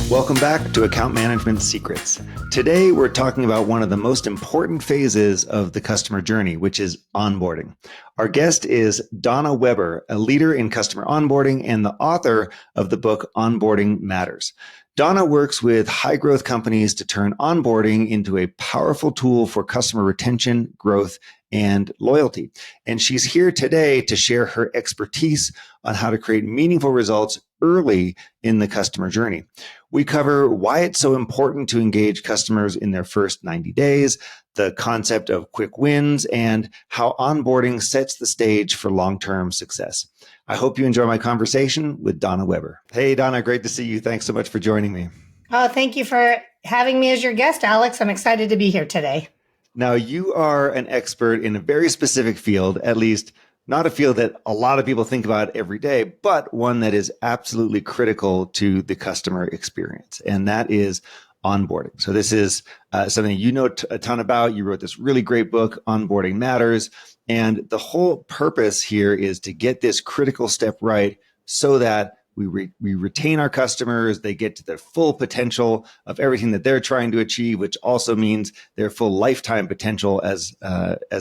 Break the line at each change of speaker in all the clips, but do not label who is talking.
Welcome back to Account Management Secrets. Today, we're talking about one of the most important phases of the customer journey, which is onboarding. Our guest is Donna Weber, a leader in customer onboarding and the author of the book Onboarding Matters. Donna works with high-growth companies to turn onboarding into a powerful tool for customer retention, growth, and loyalty. And she's here today to share her expertise on how to create meaningful results early in the customer journey. We cover why it's so important to engage customers in their first 90 days, the concept of quick wins, and how onboarding sets the stage for long-term success. I hope you enjoy my conversation with Donna Weber. Hey, Donna, great to see you. Thanks so much for joining me.
Oh, thank you for having me as your guest, Alex. I'm excited to be here today.
Now, you are an expert in a very specific field, at least not a field that a lot of people think about every day, but one that is absolutely critical to the customer experience, and that is onboarding. So this is something you know a ton about. You wrote this really great book, Onboarding Matters, and the whole purpose here is to get this critical step right so that we retain our customers, they get to their full potential of everything that they're trying to achieve, which also means their full lifetime potential as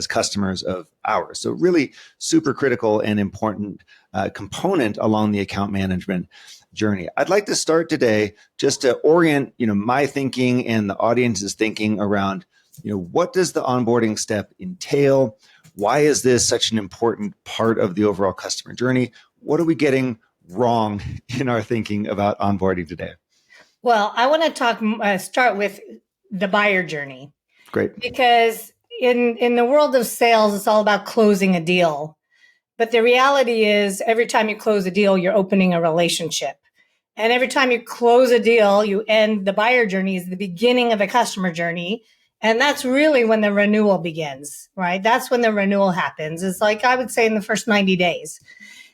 customers of ours. So really super critical and important component along the account management journey. I'd like to start today just to orient, my thinking and the audience's thinking around, what does the onboarding step entail? Why is this such an important part of the overall customer journey? What are we getting wrong in our thinking about onboarding today?
Well, I want to start with the buyer journey.
Great.
Because in the world of sales, it's all about closing a deal. But the reality is every time you close a deal, you're opening a relationship. And every time you close a deal, you end the buyer journey is the beginning of the customer journey. And that's really when the renewal begins, right? That's when the renewal happens. It's like, I would say in the first 90 days.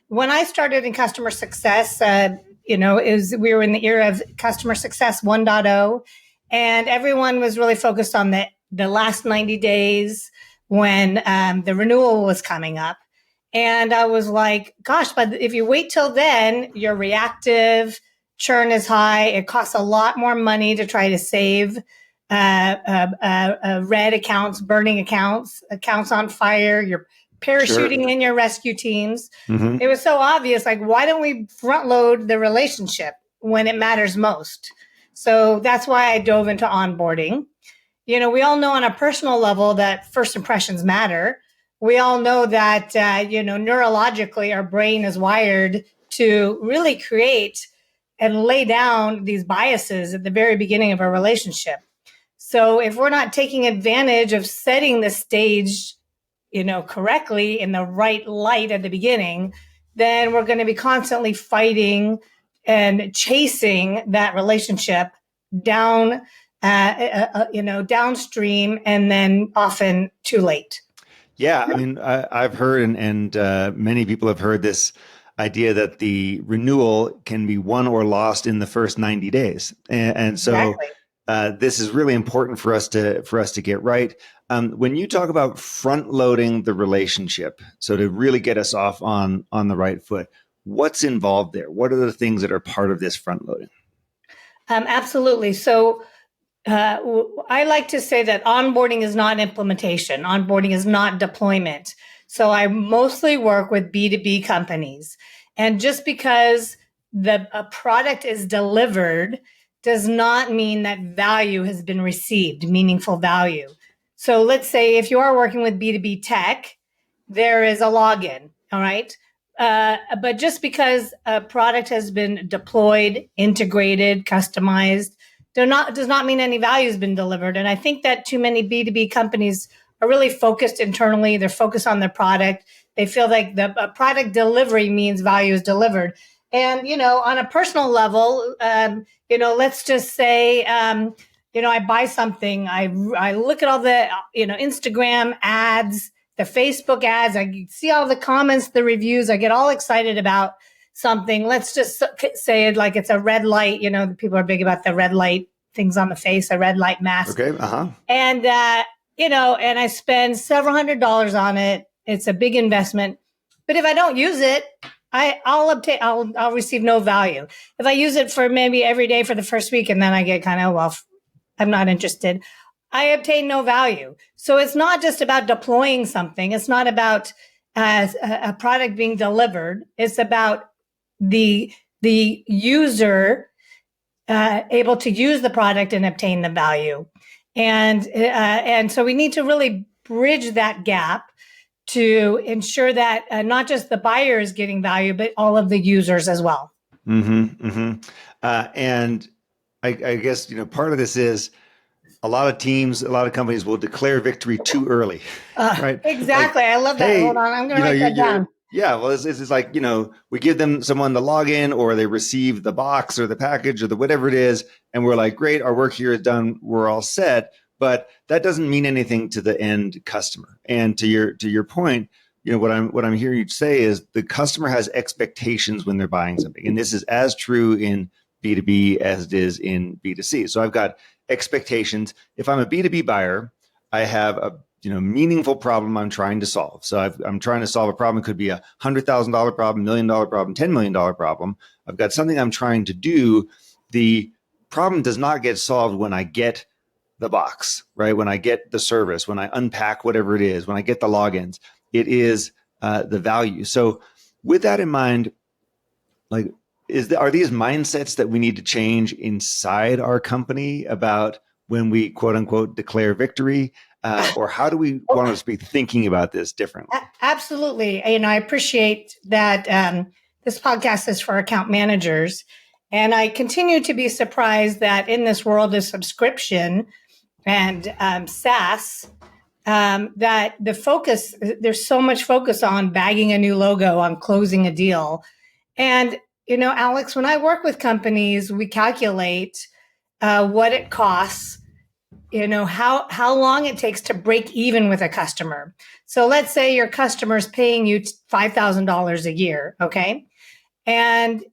When I started in customer success, we were in the era of customer success 1.0, and everyone was really focused on the last 90 days when the renewal was coming up. And I was like, gosh, but if you wait till then, you're reactive, churn is high, it costs a lot more money to try to save red accounts, burning accounts on fire, you're parachuting in your rescue teams. Mm-hmm. It was so obvious. Like, why don't we front load the relationship when it matters most? So that's why I dove into onboarding. We all know on a personal level that first impressions matter. We all know that, neurologically, our brain is wired to really create and lay down these biases at the very beginning of a relationship. So if we're not taking advantage of setting the stage correctly in the right light at the beginning, then we're going to be constantly fighting and chasing that relationship down, downstream, and then often too late.
Yeah, I mean, I've heard, and many people have heard this idea that the renewal can be won or lost in the first 90 days, and so. Exactly. This is really important for us to get right. When you talk about front loading the relationship, so to really get us off on the right foot, what's involved there? What are the things that are part of this front loading?
Absolutely. So I like to say that onboarding is not implementation. Onboarding is not deployment. So I mostly work with B2B companies. And just because a product is delivered does not mean that value has been received, meaningful value. So let's say if you are working with B2B tech, there is a login, all right? But just because a product has been deployed, integrated, customized, does not mean any value has been delivered. And I think that too many B2B companies are really focused internally. They're focused on their product. They feel like the product delivery means value is delivered. And, on a personal level, let's just say, I buy something. I look at all the, Instagram ads, the Facebook ads. I see all the comments, the reviews. I get all excited about something. Let's just say it like it's a red light. People are big about the red light things on the face, a red light mask.
Okay. Uh-huh.
And, and I spend several $100s on it. It's a big investment. But if I don't use it, I'll receive no value. If I use it for maybe every day for the first week and then I get kind of, well, I'm not interested, I obtain no value. So it's not just about deploying something. It's not about a product being delivered. It's about the user able to use the product and obtain the value. And so we need to really bridge that gap to ensure that not just the buyer is getting value, but all of the users as well.
Mm-hmm, mm-hmm. And I guess, part of this is a lot of teams, a lot of companies will declare victory too early, right?
Exactly.
Like,
I love that.
hey,
Hold on. I'm going to write that down.
Yeah, well, it's like, we give them someone the login or they receive the box or the package or the whatever it is. And we're like, great, our work here is done. We're all set. But that doesn't mean anything to the end customer. And to your point, what I'm hearing you say is the customer has expectations when they're buying something. And this is as true in B2B as it is in B2C. So I've got expectations. If I'm a B2B buyer, I have a meaningful problem I'm trying to solve. So I'm trying to solve a problem. It could be $100,000 problem, $1 million problem, $10 million problem. I've got something I'm trying to do. The problem does not get solved when I get the box, right? When I get the service, when I unpack whatever it is, when I get the logins, it is the value. So with that in mind, like, are these mindsets that we need to change inside our company about when we quote unquote declare victory? Or how do we want to be thinking about this differently?
Absolutely. I appreciate that this podcast is for account managers. And I continue to be surprised that in this world of subscription and SaaS, that there's so much focus on bagging a new logo, on closing a deal. And, Alex, when I work with companies, we calculate what it costs, how long it takes to break even with a customer. So let's say your customer is paying you $5,000 a year. Okay. And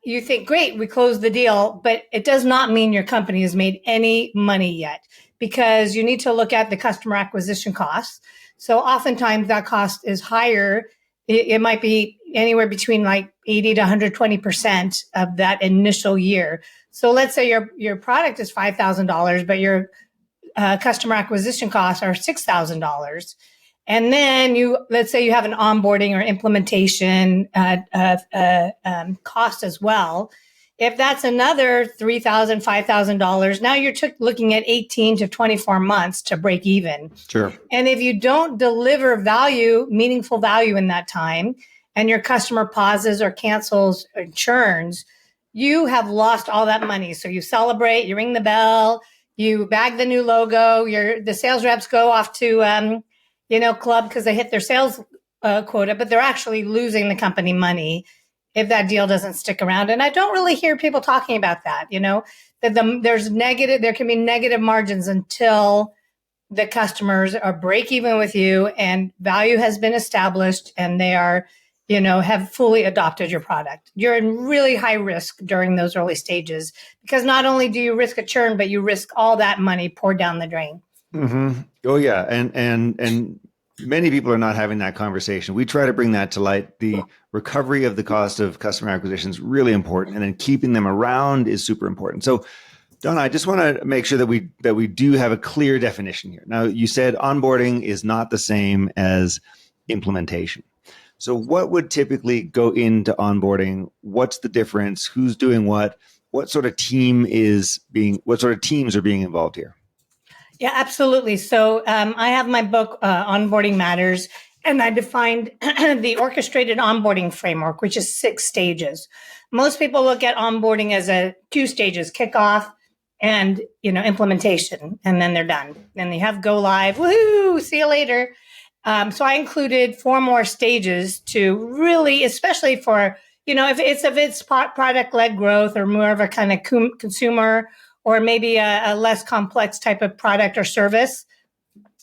you think, great, we closed the deal, but it does not mean your company has made any money yet, because you need to look at the customer acquisition costs. So oftentimes that cost is higher. It might be anywhere between like 80 to 120% of that initial year. So let's say your product is $5,000, but your customer acquisition costs are $6,000. And then let's say you have an onboarding or implementation cost as well. If that's another $3,000, $5,000, now you're looking at 18 to 24 months to break even.
Sure.
And if you don't deliver meaningful value in that time, and your customer pauses or cancels or churns, you have lost all that money. So you celebrate, you ring the bell, you bag the new logo, the sales reps go off to club because they hit their sales quota, but they're actually losing the company money if that deal doesn't stick around. And I don't really hear people talking about that, that there can be negative margins until the customers are break even with you and value has been established and they are, have fully adopted your product. You're in really high risk during those early stages, because not only do you risk a churn, but you risk all that money poured down the drain.
Mm-hmm. Oh yeah. And many people are not having that conversation. We try to bring that to light. The recovery of the cost of customer acquisition is really important, and then keeping them around is super important. So Donna, I just want to make sure that we do have a clear definition here. Now, you said onboarding is not the same as implementation. So what would typically go into onboarding? What's the difference? Who's doing what? What sort of teams are being involved here?
Yeah, absolutely. So I have my book, Onboarding Matters, and I defined the orchestrated onboarding framework, which is 6 stages. Most people look at onboarding as 2 stages: kickoff and implementation, and then they're done. Then they have go live. Woohoo! See you later. So I included 4 more stages to really, especially for if it's product led growth or more of a kind of consumer, or maybe a less complex type of product or service,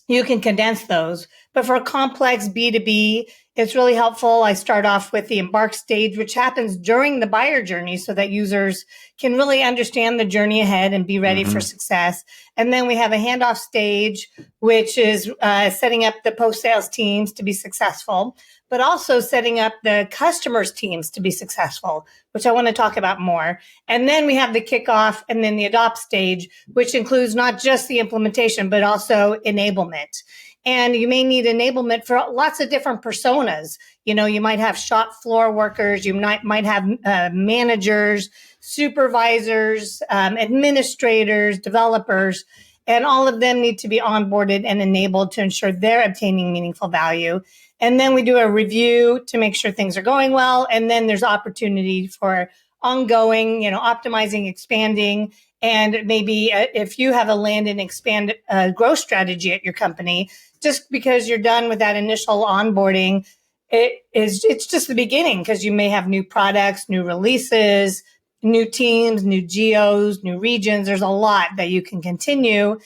you can condense those. But for a complex B2B, it's really helpful. I start off with the embark stage, which happens during the buyer journey so that users can really understand the journey ahead and be ready for success. And then we have a handoff stage, which is setting up the post-sales teams to be successful. but also setting up the customers' teams to be successful, which I want to talk about more. And then we have the kickoff and then the adopt stage, which includes not just the implementation, but also enablement. And you may need enablement for lots of different personas. You might have shop floor workers, you might have managers, supervisors, administrators, developers, and all of them need to be onboarded and enabled to ensure they're obtaining meaningful value. And then we do a review to make sure things are going well. And then there's opportunity for ongoing, optimizing, expanding. And maybe if you have a land and expand growth strategy at your company, just because you're done with that initial onboarding, it's just the beginning, because you may have new products, new releases, new teams, new geos, new regions. There's a lot that you can continue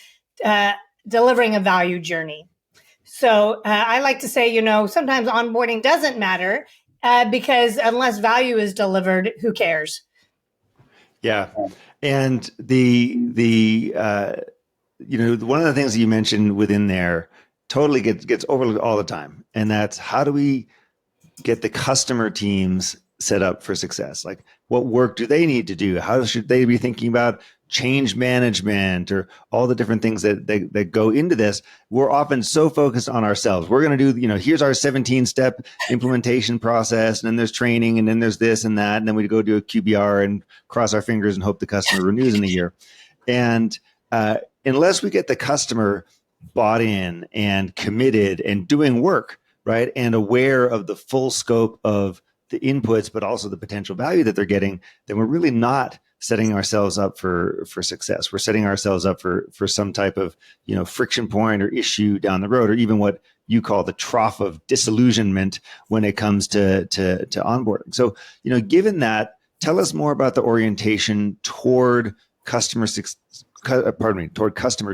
delivering a value journey. So I like to say, sometimes onboarding doesn't matter because unless value is delivered, who cares?
Yeah. And one of the things that you mentioned within there totally gets overlooked all the time. And that's, how do we get the customer teams set up for success? Like, what work do they need to do? How should they be thinking about change management or all the different things that go into this? We're often so focused on ourselves. We're going to do, here's our 17-step implementation process, and then there's training, and then there's this and that. And then we go do a QBR and cross our fingers and hope the customer renews in a year. And unless we get the customer bought in and committed and doing work, right, and aware of the full scope of the inputs, but also the potential value that they're getting, then we're really not setting ourselves up for success. We're setting ourselves up for some type of, friction point or issue down the road, or even what you call the trough of disillusionment when it comes to onboarding. So, given that, tell us more about the orientation toward customer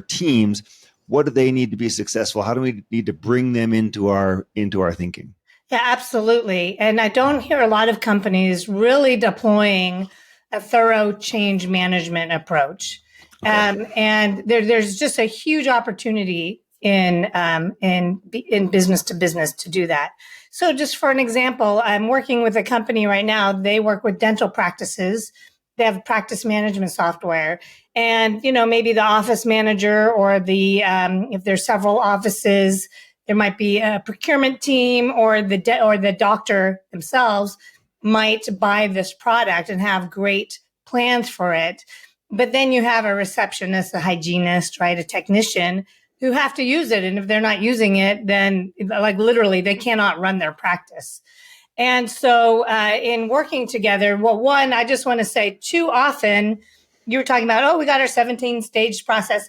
teams. What do they need to be successful? How do we need to bring them into our thinking?
Yeah, absolutely. And I don't hear a lot of companies really deploying a thorough change management approach. Okay. And there's just a huge opportunity in business to business to do that. So just for an example, I'm working with a company right now. They work with dental practices. They have practice management software. And, maybe the office manager or if there's several offices, there might be a procurement team, or the doctor themselves might buy this product and have great plans for it. But then you have a receptionist, a hygienist, right, a technician who have to use it. And if they're not using it, then literally they cannot run their practice. And so in working together, one, I just want to say, too often you were talking about, we got our 17-stage process.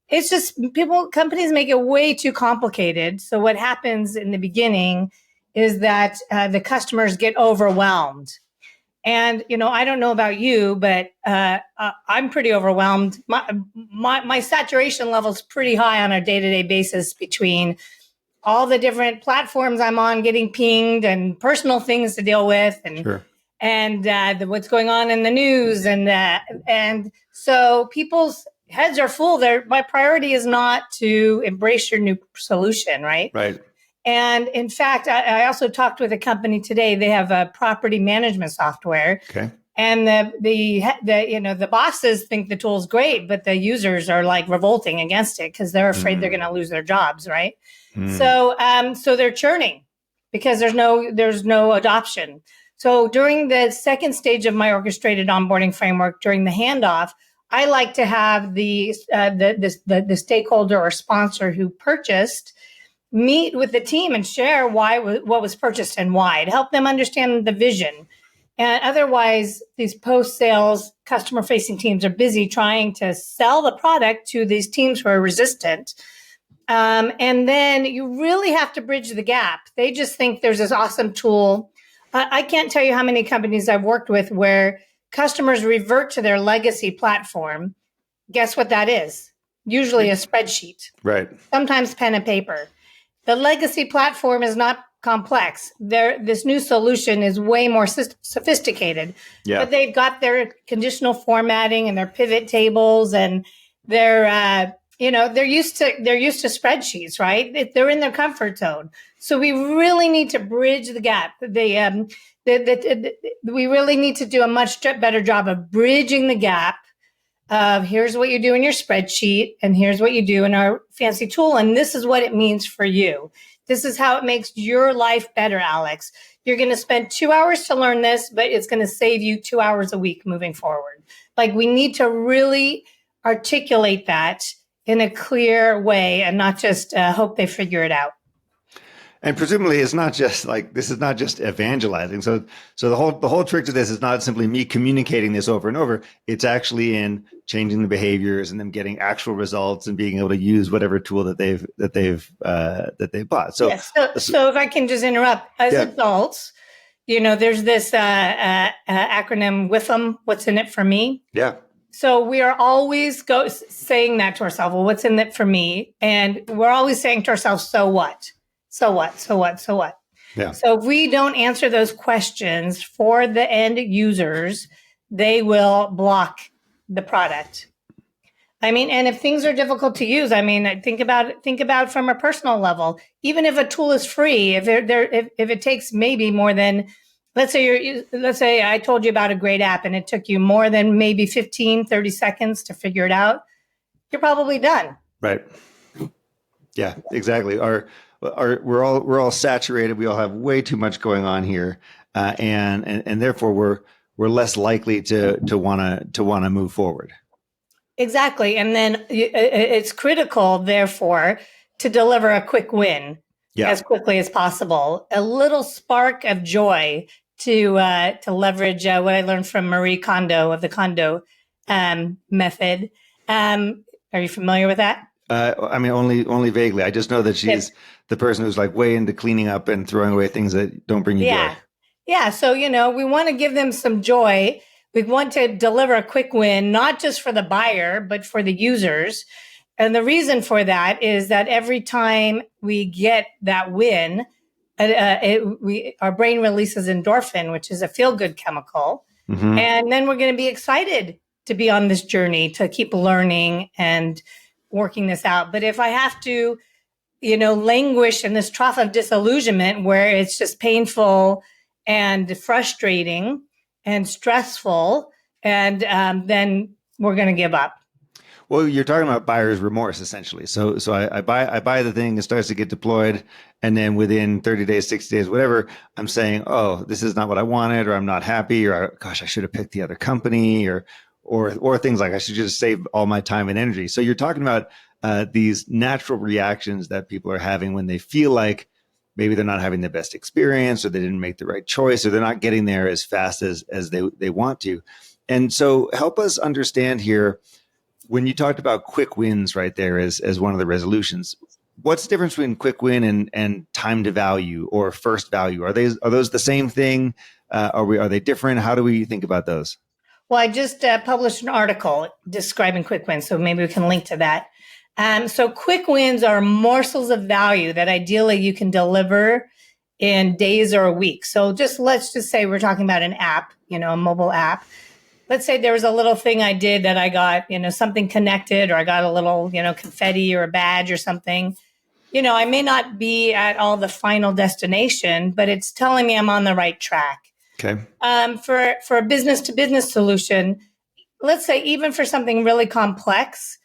It's just companies make it way too complicated. So what happens in the beginning is that the customers get overwhelmed. And, I don't know about you, but I'm pretty overwhelmed. My saturation level is pretty high on a day-to-day basis between all the different platforms I'm on, getting pinged, and personal things to deal with, and sure. And what's going on in the news, and so people's heads are full. My priority is not to embrace your new solution, right?
Right.
And in fact, I also talked with a company today. They have a property management software. Okay. And the bosses think the tool's great, but the users are revolting against it because they're afraid they're going to lose their jobs, right? So they're churning because there's no adoption. So during the second stage of my orchestrated onboarding framework, during the handoff, I like to have the stakeholder or sponsor who purchased meet with the team and share what was purchased and why, to help them understand the vision. And otherwise, these post-sales customer-facing teams are busy trying to sell the product to these teams who are resistant. And then you really have to bridge the gap. They just think there's this awesome tool. I can't tell you how many companies I've worked with where customers revert to their legacy platform. Guess what that is? Usually a spreadsheet.
Right.
Sometimes pen and paper. The legacy platform is not complex. This new solution is way more sophisticated. Yeah. But they've got their conditional formatting and their pivot tables and their they're used to spreadsheets, right? They're in their comfort zone. So we really need to bridge the gap. We really need to do a much better job of bridging the gap of here's what you do in your spreadsheet and here's what you do in our fancy tool. And this is what it means for you. This is how it makes your life better, Alex. You're going to spend 2 hours to learn this, but it's going to save you 2 hours a week moving forward. Like, we need to really articulate that in a clear way and not just hope they figure it out.
And presumably it's not just like, this is not just evangelizing. So the whole trick to this is not simply me communicating this over and over. It's actually in changing the behaviors and them getting actual results and being able to use whatever tool that they've bought. So,
yes. So if I can just interrupt, as adults, there's this acronym WIFM, what's in it for me?
Yeah.
So we are always saying that to ourselves. Well, what's in it for me? And we're always saying to ourselves, so what? So what? So what? So what?
Yeah.
So if we don't answer those questions for the end users, they will block the product. I mean, and if things are difficult to use, I mean, think about from a personal level. Even if a tool is free, if it takes maybe more than, let's say I told you about a great app and it took you more than maybe 15, 30 seconds to figure it out, you're probably done.
Right. Yeah, exactly. We're all saturated. We all have way too much going on here, and therefore we're less likely to want to move forward.
Exactly, and then it's critical, therefore, to deliver a quick win as quickly as possible. A little spark of joy to leverage what I learned from Marie Kondo of the Kondo method. Are you familiar with that?
I mean, only vaguely. I just know that she's the person who's like way into cleaning up and throwing away things that don't bring you joy.
Yeah. So, we want to give them some joy. We want to deliver a quick win, not just for the buyer, but for the users. And the reason for that is that every time we get that win, our brain releases endorphin, which is a feel-good chemical. Mm-hmm. And then we're going to be excited to be on this journey, to keep learning and working this out. But if I have to, languish in this trough of disillusionment where it's just painful and frustrating and stressful, and then we're going to give up.
Well, you're talking about buyer's remorse, essentially. So I buy the thing, it starts to get deployed, and then within 30 days, 60 days, whatever, I'm saying, oh, this is not what I wanted, or I'm not happy, or gosh, I should have picked the other company, or things like I should just save all my time and energy. So you're talking about these natural reactions that people are having when they feel like maybe they're not having the best experience, or they didn't make the right choice, or they're not getting there as fast as they want to. And so help us understand here, when you talked about quick wins right there as one of the resolutions, what's the difference between quick win and time to value or first value? Are those the same thing? Are they different? How do we think about those?
Well, I just published an article describing quick wins, so maybe we can link to that. So quick wins are morsels of value that ideally you can deliver in days or a week. So let's just say we're talking about an app, a mobile app. Let's say there was a little thing I did that I got, something connected, or I got a little, confetti or a badge or something. I may not be at all the final destination, but it's telling me I'm on the right track.
Okay.
For a business to business solution, let's say even for something really complex,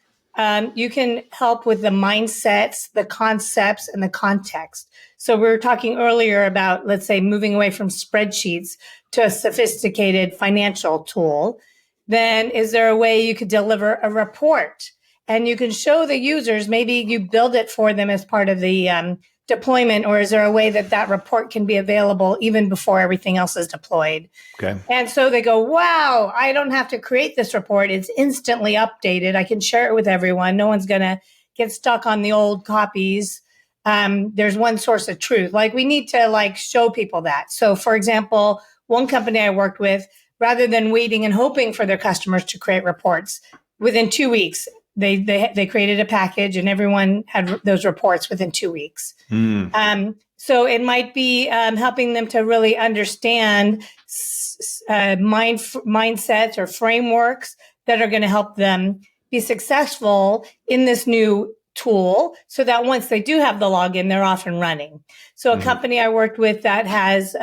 you can help with the mindsets, the concepts, and the context. So we were talking earlier about, let's say, moving away from spreadsheets to a sophisticated financial tool. Then is there a way you could deliver a report? And you can show the users, maybe you build it for them as part of the deployment, or is there a way that report can be available even before everything else is deployed?
Okay. And
so they go, wow, I don't have to create this report. It's instantly updated. I can share it with everyone. No one's going to get stuck on the old copies. There's one source of truth. Like, we need to show people that. So for example, one company I worked with, rather than waiting and hoping for their customers to create reports, within 2 weeks, they created a package and everyone had those reports within 2 weeks. So it might be helping them to really understand mindsets or frameworks that are going to help them be successful in this new tool so that once they do have the login, they're off and running. So a company I worked with that has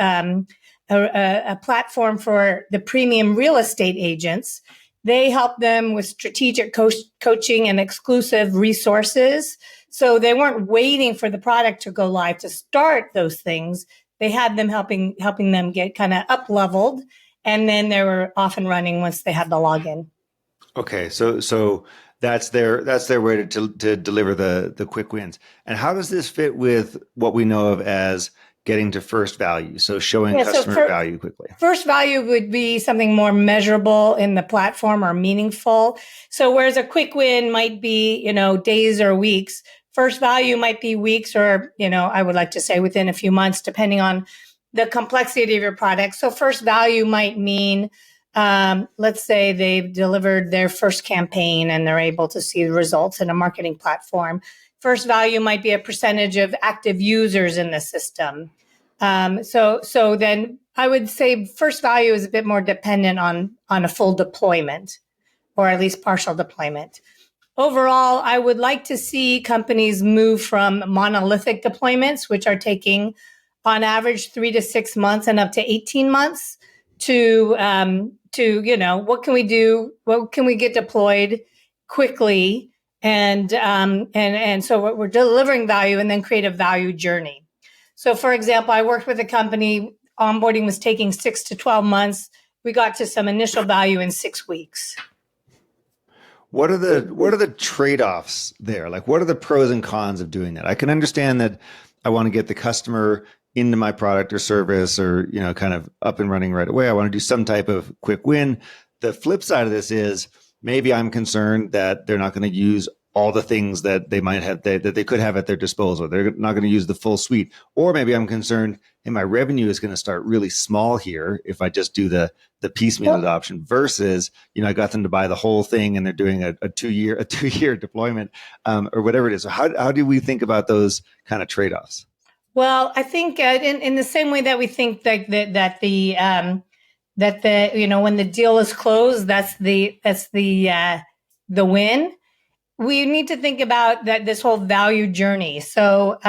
a platform for the premium real estate agents. They help them with strategic coaching and exclusive resources. So they weren't waiting for the product to go live to start those things. They had them helping them get kind of up leveled, and then they were off and running once they had the login.
Okay, so that's their way to deliver the quick wins. And how does this fit with what we know of as getting to first value? So showing customer value quickly.
First value would be something more measurable in the platform or meaningful. So whereas a quick win might be, days or weeks, first value might be weeks or, I would like to say within a few months, depending on the complexity of your product. So first value might mean, let's say they've delivered their first campaign and they're able to see the results in a marketing platform. First value might be a percentage of active users in the system. So then I would say first value is a bit more dependent on a full deployment or at least partial deployment. Overall, I would like to see companies move from monolithic deployments, which are taking on average 3 to 6 months and up to 18 months to what can we do? What can we get deployed quickly? And so we're delivering value and then create a value journey. So for example, I worked with a company, onboarding was taking 6 to 12 months. We got to some initial value in 6 weeks.
What are the trade-offs there? Like, what are the pros and cons of doing that? I can understand that I want to get the customer into my product or service or, kind of up and running right away. I want to do some type of quick win. The flip side of this is maybe I'm concerned that they're not going to use all the things that they might have that they could have at their disposal. They're not going to use the full suite. Or maybe I'm concerned, hey, my revenue is going to start really small here if I just do the piecemeal adoption versus, I got them to buy the whole thing and they're doing a 2-year deployment or whatever it is. So how do we think about those kind of trade-offs?
Well, I think in the same way that we think that when the deal is closed, that's the win. We need to think about this whole value journey. So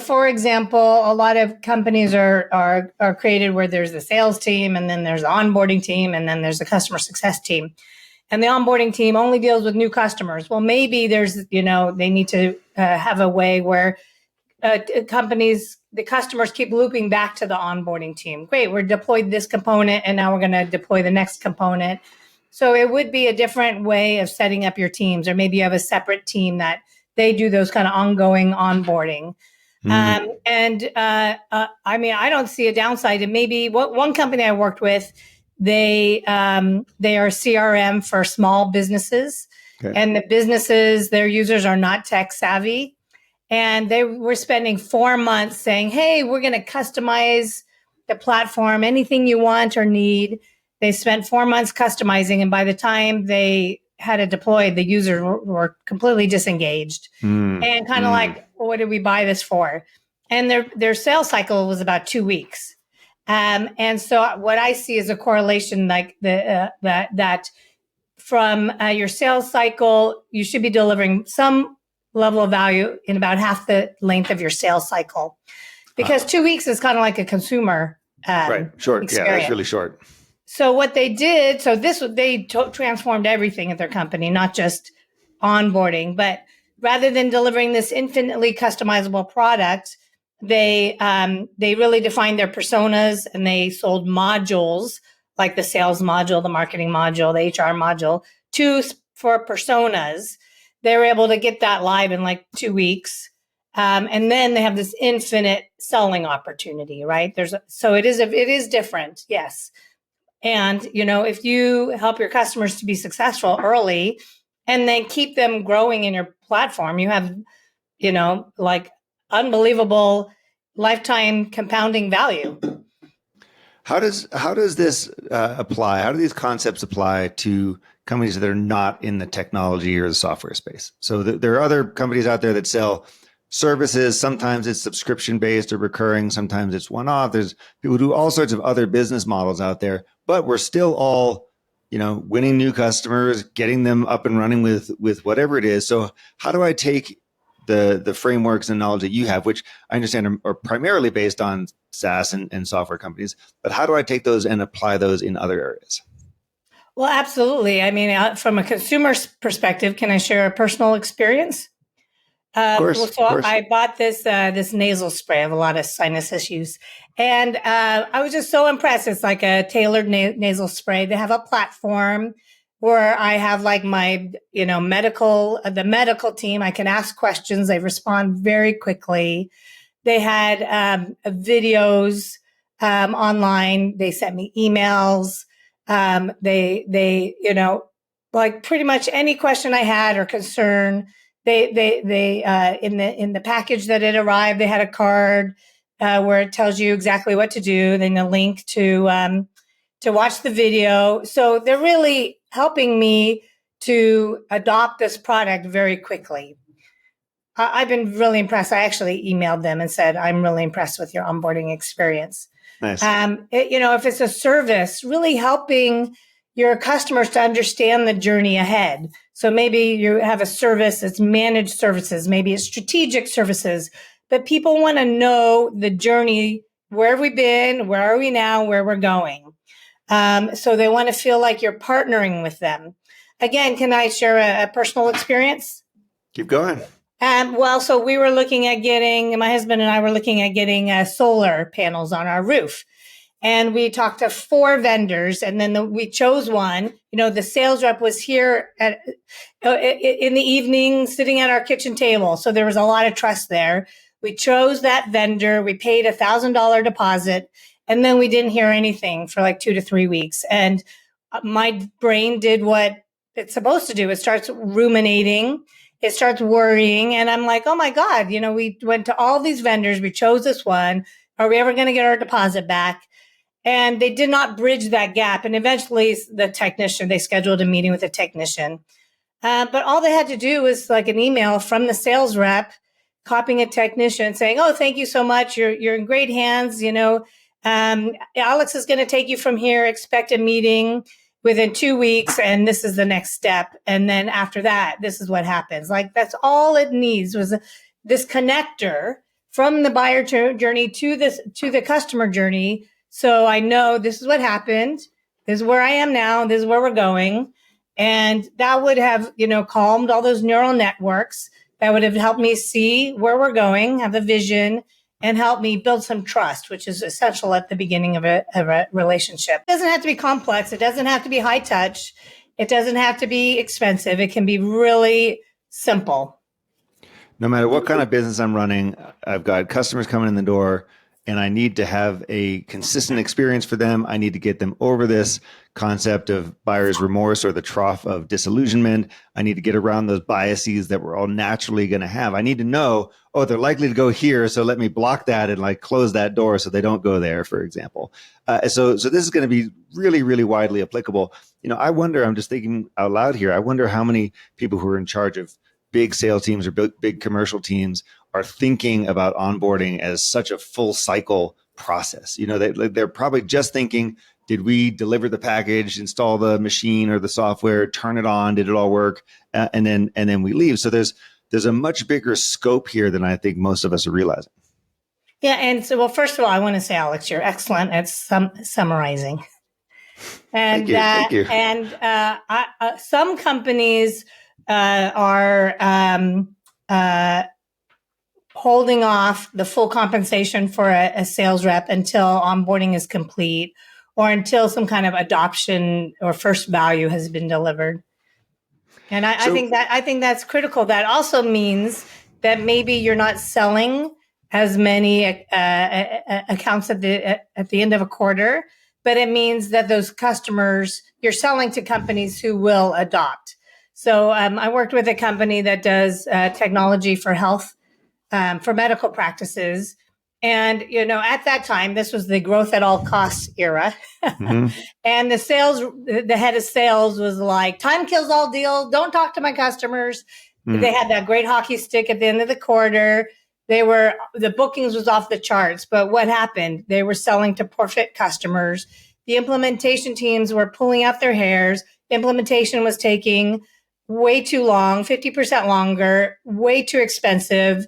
for example, a lot of companies are created where there's the sales team and then there's the onboarding team and then there's the customer success team. And the onboarding team only deals with new customers. Well, maybe they need to have a way where the customers keep looping back to the onboarding team. Great, we're deployed this component and now we're going to deploy the next component. So it would be a different way of setting up your teams, or maybe you have a separate team that they do those kind of ongoing onboarding. I don't see a downside. And maybe one company I worked with, they are CRM for small businesses, and the businesses, their users are not tech savvy. And they were spending 4 months saying, hey, we're going to customize the platform, anything you want or need. They spent 4 months customizing. And by the time they had it deployed, the users were completely disengaged and kind of like, what did we buy this for? And their sales cycle was about 2 weeks. And so what I see is a correlation like that from your sales cycle, you should be delivering some level of value in about half the length of your sales cycle, because 2 weeks is kind of like a consumer
right, short.
experience.
Yeah, that's really short.
So what they did, they transformed everything at their company, not just onboarding, but rather than delivering this infinitely customizable product, they really defined their personas and they sold modules like the sales module, the marketing module, the HR module, for personas. They were able to get that live in like 2 weeks. And then they have this infinite selling opportunity, right? So it is different. Yes. And, if you help your customers to be successful early and then keep them growing in your platform, you have, like unbelievable lifetime compounding value.
How does this apply? How do these concepts apply to companies that are not in the technology or the software space? So there are other companies out there that sell services. Sometimes it's subscription based or recurring. Sometimes it's one-off. There's people who do all sorts of other business models out there, but we're still all, winning new customers, getting them up and running with whatever it is. So how do I take the frameworks and knowledge that you have, which I understand are primarily based on SaaS and software companies, but how do I take those and apply those in other areas?
Well, absolutely. I mean, from a consumer's perspective, can I share a personal experience?
Of course.
I bought this nasal spray. I have a lot of sinus issues, and I was just so impressed. It's like a tailored nasal spray. They have a platform where I have like my the medical team. I can ask questions. They respond very quickly. They had videos online. They sent me emails. They like pretty much any question I had or concern. They in the package that it arrived, they had a card where it tells you exactly what to do. Then a link to watch the video. So they're really helping me to adopt this product very quickly. I've been really impressed. I actually emailed them and said, I'm really impressed with your onboarding experience.
Nice.
If it's a service, really helping your customers to understand the journey ahead. So maybe you have a service, it's managed services, maybe it's strategic services, but people want to know the journey. Where have we been? Where are we now? Where we're going? So they want to feel like you're partnering with them. Again, can I share a personal experience?
Keep going.
So we were looking at my husband and I were looking at getting solar panels on our roof. And we talked to 4 vendors, and then we chose one. The sales rep was here in the evening, sitting at our kitchen table. So there was a lot of trust there. We chose that vendor. We paid $1,000 deposit, and then we didn't hear anything for like 2 to 3 weeks. And my brain did what it's supposed to do. It starts ruminating. It starts worrying. And I'm like, oh my God, we went to all these vendors. We chose this one. Are we ever going to get our deposit back? And they did not bridge that gap. And eventually they scheduled a meeting with a technician. But all they had to do was like an email from the sales rep, copying a technician saying, oh, thank you so much. You're in great hands. Alex is going to take you from here. Expect a meeting within 2 weeks. And this is the next step. And then after that, this is what happens. Like that's all it needs was this connector from the buyer journey to the customer journey. So I know this is what happened. This is where I am now. This is where we're going. And that would have, calmed all those neural networks. That would have helped me see where we're going, have a vision, and help me build some trust, which is essential at the beginning of a relationship. It doesn't have to be complex. It doesn't have to be high touch. It doesn't have to be expensive. It can be really simple.
No matter what kind of business I'm running, I've got customers coming in the door, and I need to have a consistent experience for them. I need to get them over this concept of buyer's remorse or the trough of disillusionment. I need to get around those biases that we're all naturally going to have. I need to know, they're likely to go here, so let me block that and like close that door so they don't go there, for example. So this is going to be really, really widely applicable. I wonder, I'm just thinking out loud here, I wonder how many people who are in charge of big sales teams or big commercial teams are thinking about onboarding as such a full cycle process. They're probably just thinking, did we deliver the package, install the machine or the software, turn it on, did it all work? And then we leave. So there's a much bigger scope here than I think most of us are realizing.
Yeah. And so, first of all, I want to say, Alex, you're excellent at summarizing. And
Thank you.
And some companies are holding off the full compensation for a sales rep until onboarding is complete or until some kind of adoption or first value has been delivered. And I think that's critical. That also means that maybe you're not selling as many accounts at the end of a quarter, but it means that those customers, you're selling to companies who will adopt. So I worked with a company that does technology for health, for medical practices. And, at that time, this was the growth at all costs era. Mm-hmm. And the head of sales was like, time kills all deals. Don't talk to my customers. Mm-hmm. They had that great hockey stick at the end of the quarter. The bookings was off the charts. But what happened? They were selling to poor fit customers. the implementation teams were pulling out their hairs. Implementation was taking way too long, 50% longer, way too expensive.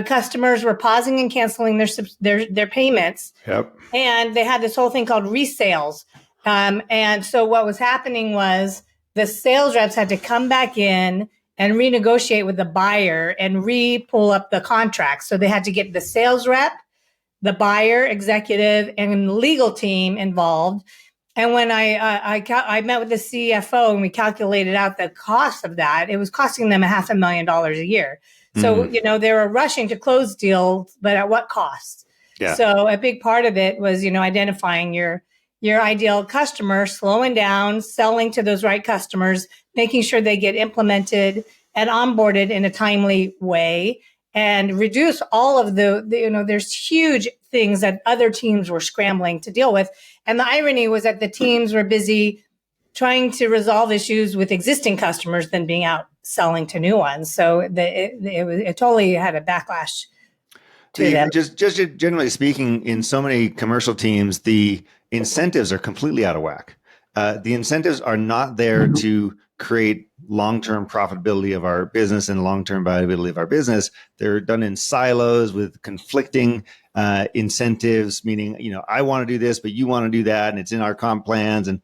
Customers were pausing and canceling their payments.
Yep.
And they had this whole thing called resales. And so what was happening was the sales reps had to come back in and renegotiate with the buyer and re-pull up the contract. So they had to get the sales rep, the buyer, executive, and legal team involved. And when I met with the CFO and we calculated out the cost of that, it was costing them $500,000 a year. So, they were rushing to close deals, but at what cost?
Yeah.
So a big part of it was, identifying your ideal customer, slowing down, selling to those right customers, making sure they get implemented and onboarded in a timely way, and reduce all of there's huge things that other teams were scrambling to deal with. And the irony was that the teams were busy trying to resolve issues with existing customers than being out selling to new ones. So it totally had a backlash to them.
Just generally speaking, in so many commercial teams, the incentives are completely out of whack. The incentives are not there to create long-term profitability of our business and long-term viability of our business. They're done in silos with conflicting incentives, meaning, I want to do this, but you want to do that, and it's in our comp plans, and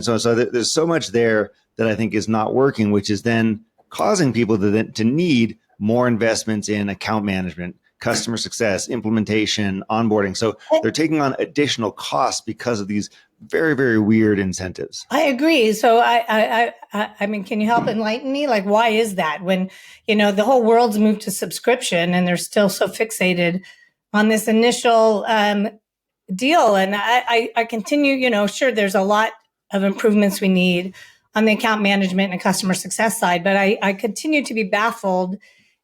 so there's so much there that I think is not working, which is then causing people to need more investments in account management, customer success, implementation, onboarding. So they're taking on additional costs because of these very, very weird incentives.
I agree. So I mean, can you help enlighten me? Like, why is that when, the whole world's moved to subscription and they're still so fixated on this initial deal? And I continue, sure, there's a lot of improvements we need on the account management and customer success side, but I continue to be baffled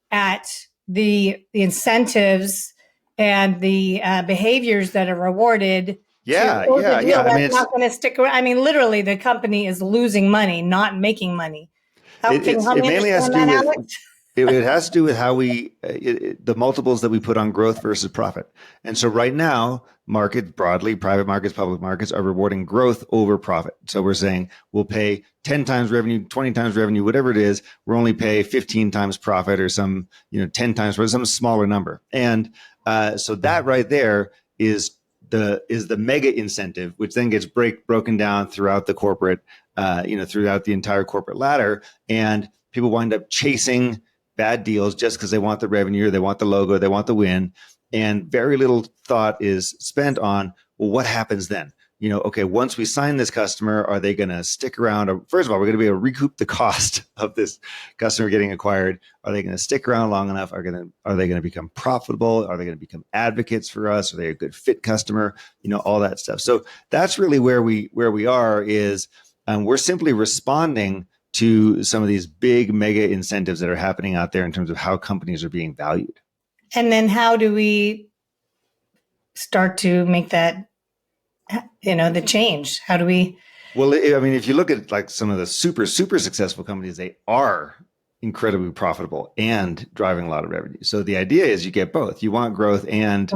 at the incentives and the behaviors that are rewarded.
Yeah.
I mean, it's not going to stick around. I mean, literally, the company is losing money, not making money.
It mainly has to do with it has to do with how the multiples that we put on growth versus profit. And so right now, markets broadly, private markets, public markets are rewarding growth over profit. So we're saying we'll pay 10 times revenue, 20 times revenue, whatever it is. We'll only pay 15 times profit or some, 10 times for some smaller number. And so that right there is the mega incentive, which then gets broken down throughout the corporate, throughout the entire corporate ladder. And people wind up chasing bad deals just because they want the revenue, they want the logo, they want the win. And very little thought is spent on, well, what happens then? Okay, once we sign this customer, are they going to stick around? First of all, we're going to be able to recoup the cost of this customer getting acquired. Are they going to stick around long enough? Are they going to become profitable? Are they going to become advocates for us? Are they a good fit customer? All that stuff. So that's really where we are is we're simply responding to some of these big mega incentives that are happening out there in terms of how companies are being valued.
And then how do we start to make that, the change? How do we?
Well, I mean, if you look at like some of the super, super successful companies, they are incredibly profitable and driving a lot of revenue. So the idea is you get both. You want growth and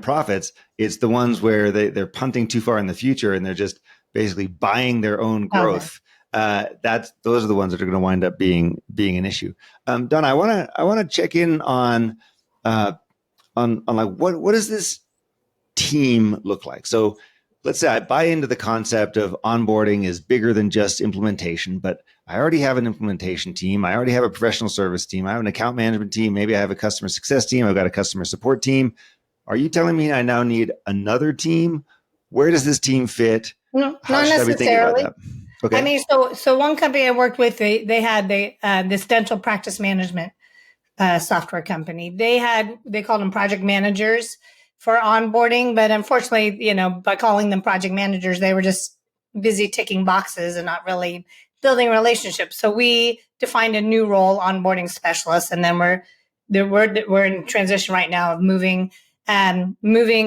profits. It's the ones where they're punting too far in the future and they're just basically buying their own growth. Those are the ones that are going to wind up being an issue. Donna, I want to check in on like what does this team look like? So let's say I buy into the concept of onboarding is bigger than just implementation, but I already have an implementation team. I already have a professional service team. I have an account management team. Maybe I have a customer success team. I've got a customer support team. Are you telling me I now need another team? Where does this team fit?
No,
How
not
should I be thinking about
necessarily.
that? Okay.
I mean, so one company I worked with, they had this dental practice management software company. They called them project managers for onboarding, but unfortunately, by calling them project managers, they were just busy ticking boxes and not really building relationships. So we defined a new role, onboarding specialist, and then we're in transition right now of moving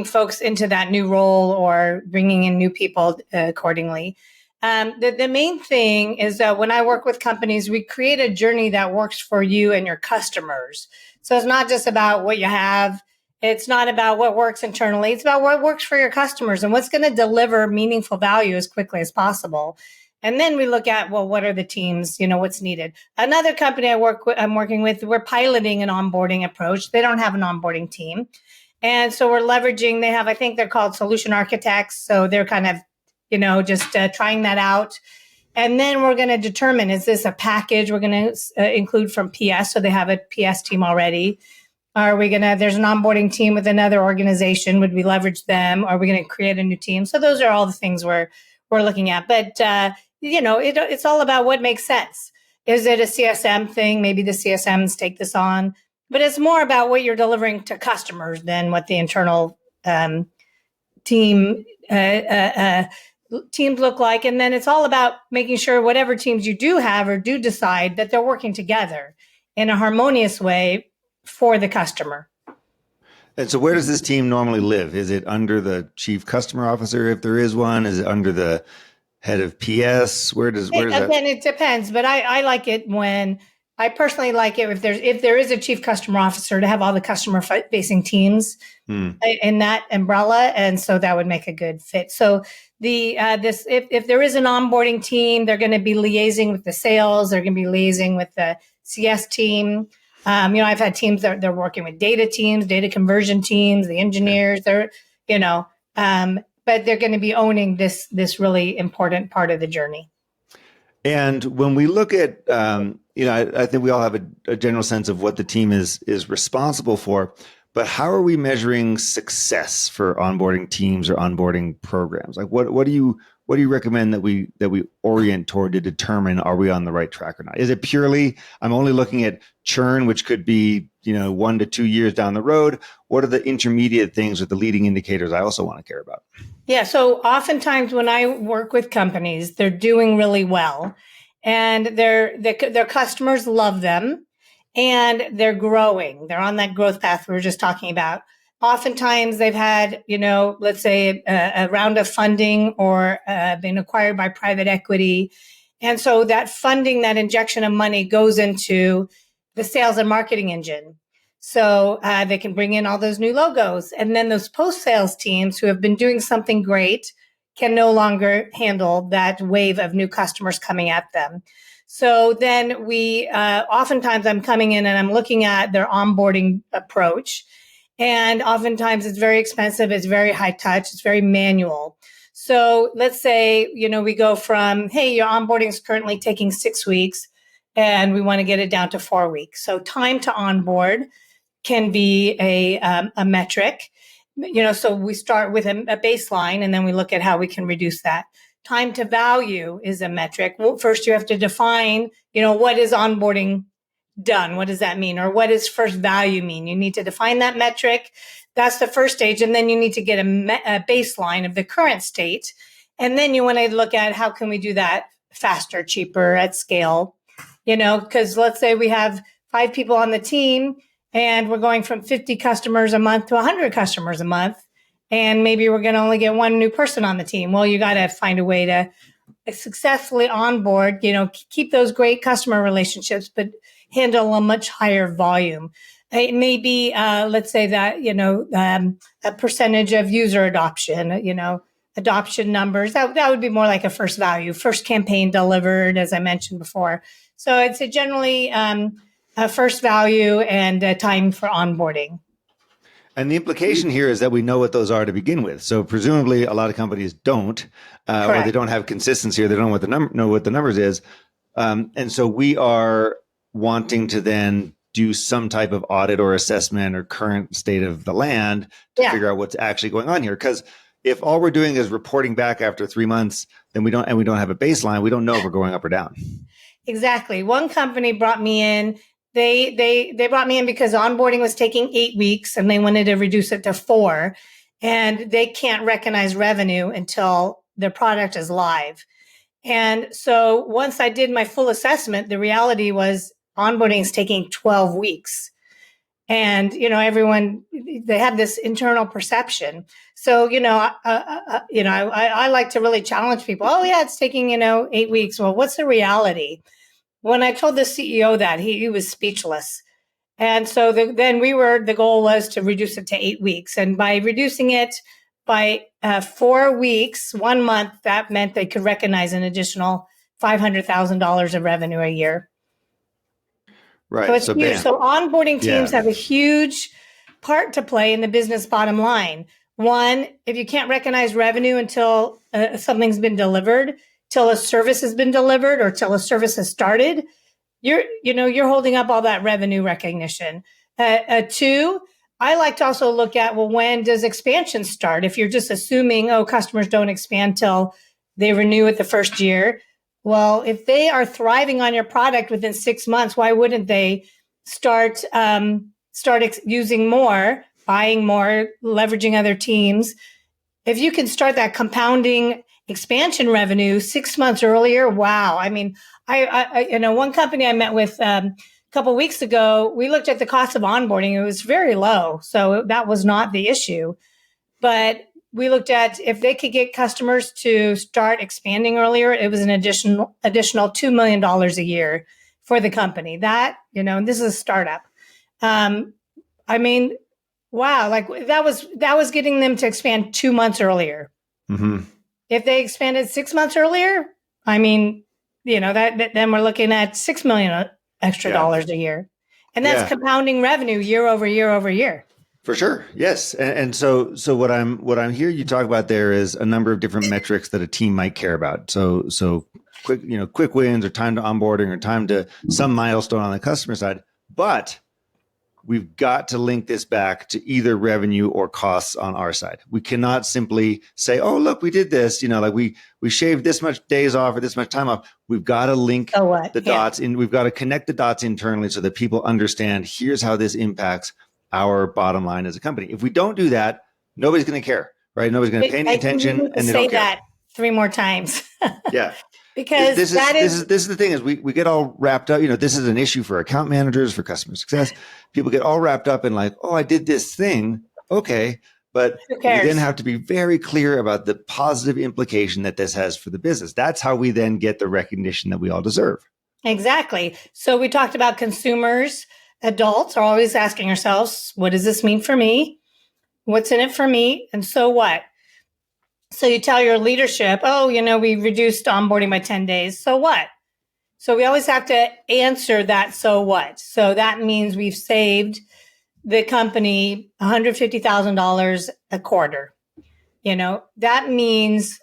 folks into that new role or bringing in new people accordingly. The main thing is that when I work with companies, we create a journey that works for you and your customers. So it's not just about what you have It's not about what works internally. It's about what works for your customers and what's going to deliver meaningful value as quickly as possible. And then we look at, well, what are the teams, what's needed. Another company I'm working with, we're piloting an onboarding approach. They don't have an onboarding team. And so we're leveraging, I think they're called solution architects. So they're kind of, just trying that out. And then we're going to determine, is this a package we're going to include from PS? So they have a PS team already. Are we going to, there's an onboarding team with another organization. Would we leverage them? Are we going to create a new team? So those are all the things we're looking at. But, it's all about what makes sense. Is it a CSM thing? Maybe the CSMs take this on. But it's more about what you're delivering to customers than what the internal teams look like. And then it's all about making sure whatever teams you do have or do decide that they're working together in a harmonious way for the customer.
And so where does this team normally live? Is it under the chief customer officer, if there is one? Is it under the head of PS? Where does that?
Again, it depends, but I like it I personally like it if there is a chief customer officer to have all the customer facing teams in that umbrella, and so that would make a good fit. So if there is an onboarding team, they're going to be liaising with the sales, they're going to be liaising with the CS team. I've had teams that they're working with data teams, data conversion teams, the engineers. They're but they're going to be owning this really important part of the journey.
And when we look at, I think we all have a general sense of what the team is responsible for, but how are we measuring success for onboarding teams or onboarding programs? Like what do you recommend that we orient toward to determine, are we on the right track or not? Is it purely, I'm only looking at churn, which could be, 1 to 2 years down the road? What are the intermediate things or the leading indicators I also want to care about?
Yeah. So oftentimes when I work with companies, they're doing really well and their customers love them and they're growing. They're on that growth path we were just talking about. Oftentimes they've had, let's say a round of funding or been acquired by private equity. And so that funding, that injection of money goes into the sales and marketing engine. So they can bring in all those new logos. And then those post-sales teams who have been doing something great can no longer handle that wave of new customers coming at them. So then oftentimes I'm coming in and I'm looking at their onboarding approach. And oftentimes it's very expensive. It's very high touch. It's very manual. So let's say, we go from, hey, your onboarding is currently taking 6 weeks and we want to get it down to 4 weeks. So time to onboard can be a metric, so we start with a baseline and then we look at how we can reduce that. Time to value is a metric. Well, first you have to define, what is onboarding done? What does that mean? Or what does first value mean? You need to define that metric. That's the first stage. And then you need to get a baseline of the current state. And then you want to look at how can we do that faster, cheaper, at scale, because let's say we have 5 people on the team and we're going from 50 customers a month to 100 customers a month. And maybe we're going to only get 1 new person on the team. Well, you got to find a way to successfully onboard, keep those great customer relationships, but handle a much higher volume. It may be, let's say that, a percentage of user adoption, adoption numbers. That would be more like a first value, first campaign delivered, as I mentioned before. So it's generally a first value and a time for onboarding.
And the implication here is that we know what those are to begin with. So presumably a lot of companies don't, or they don't have consistency, or they don't know what the numbers is. And so we are wanting to then do some type of audit or assessment or current state of the land to figure out what's actually going on here. Because if all we're doing is reporting back after 3 months, then we don't have a baseline. We don't know if we're going up or down.
Exactly. One company brought me in. They brought me in because onboarding was taking 8 weeks and they wanted to reduce it to 4. And they can't recognize revenue until their product is live. And so once I did my full assessment, the reality was onboarding is taking 12 weeks. And, everyone, they have this internal perception. So, I like to really challenge people. Oh, yeah, it's taking, 8 weeks. Well, what's the reality? When I told the CEO that, he was speechless. And so the goal was to reduce it to 8 weeks. And by reducing it by 4 weeks, 1 month, that meant they could recognize an additional $500,000 of revenue a year.
Right.
So it's
So
huge.
bam.
So onboarding teams
Yeah.
have a huge part to play in the business bottom line. One, if you can't recognize revenue until something's been delivered, till a service has been delivered, or till a service has started, you're holding up all that revenue recognition. Two, I like to also look at, well, when does expansion start? If you're just assuming, oh, customers don't expand till they renew it the first year. Well, if they are thriving on your product within 6 months, why wouldn't they start using more, buying more, leveraging other teams? If you can start that compounding expansion revenue 6 months earlier, wow! I mean, I one company I met with a couple of weeks ago, we looked at the cost of onboarding. It was very low, so that was not the issue. But we looked at if they could get customers to start expanding earlier, it was an additional $2 million a year for the company. That, and this is a startup. I mean, wow, like that was getting them to expand 2 months earlier.
Mm-hmm.
If they expanded 6 months earlier, I mean, that then we're looking at $6 million extra dollars a year. And that's compounding revenue year over year over year.
For sure. Yes. And so what I'm hearing you talk about there is a number of different metrics that a team might care about. So quick wins, or time to onboarding, or time to some milestone on the customer side. But we've got to link this back to either revenue or costs on our side. We cannot simply say, oh, look, we did this, like we shaved this much days off or this much time off. We've got to link the dots in. We've got to connect the dots internally so that people understand, here's how this impacts our bottom line as a company. If we don't do that, nobody's going to care, right? Nobody's going to pay any attention, and they don't care.
Say that 3 more times.
Yeah.
Because
this is the thing is we get all wrapped up. This is an issue for account managers, for customer success. People get all wrapped up in like, oh, I did this thing. Okay. But we then have to be very clear about the positive implication that this has for the business. That's how we then get the recognition that we all deserve.
Exactly. So we talked about consumers. Adults are always asking ourselves, what does this mean for me? What's in it for me? And so what? So you tell your leadership, oh, we reduced onboarding by 10 days. So what? So we always have to answer that, so what? So that means we've saved the company $150,000 a quarter. That means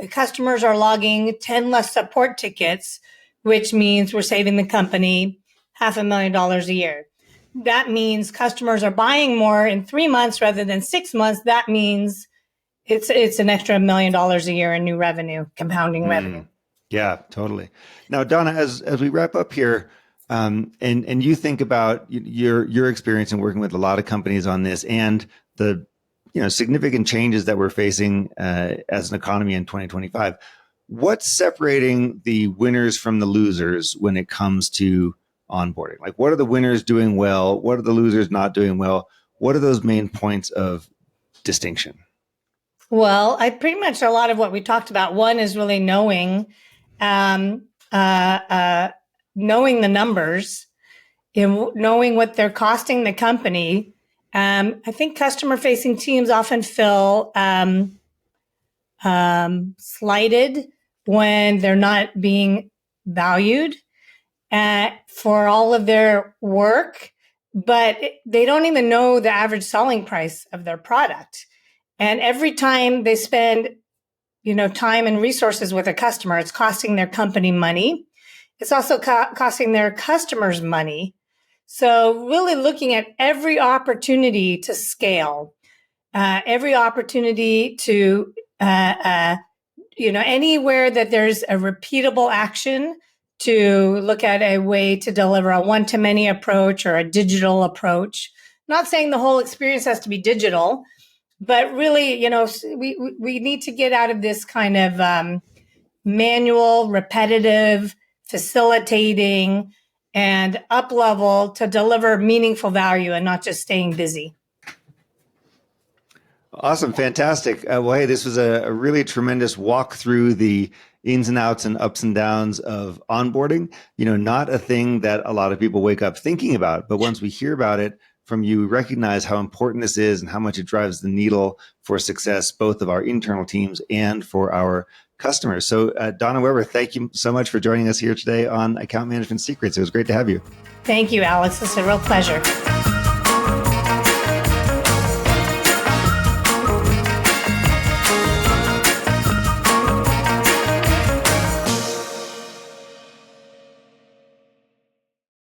customers are logging 10 less support tickets, which means we're saving the company $500,000 a year. That means customers are buying more in 3 months rather than 6 months. That means it's an extra $1 million a year in new revenue, compounding revenue.
Yeah, totally. Now, Donna, as we wrap up here, and you think about your experience in working with a lot of companies on this, and the significant changes that we're facing as an economy in 2025, what's separating the winners from the losers when it comes to onboarding? Like, what are the winners doing well? What are the losers not doing well? What are those main points of distinction?
Well, I pretty much a lot of what we talked about. One is really knowing the numbers, knowing what they're costing the company. I think customer-facing teams often feel slighted when they're not being valued for all of their work, but they don't even know the average selling price of their product. And every time they spend, time and resources with a customer, it's costing their company money. It's also costing their customers money. So really looking at every opportunity to scale, every opportunity to, anywhere that there's a repeatable action, to look at a way to deliver a one-to-many approach or a digital approach. Not saying the whole experience has to be digital, but really, we need to get out of this kind of manual, repetitive, facilitating, and up level to deliver meaningful value and not just staying busy.
Awesome. Fantastic. Well, hey, this was a really tremendous walk through the ins and outs and ups and downs of onboarding, not a thing that a lot of people wake up thinking about. But once we hear about it from you, recognize how important this is and how much it drives the needle for success, both of our internal teams and for our customers. So Donna Weber, thank you so much for joining us here today on Account Management Secrets. It was great to have you.
Thank you, Alex. It's a real pleasure.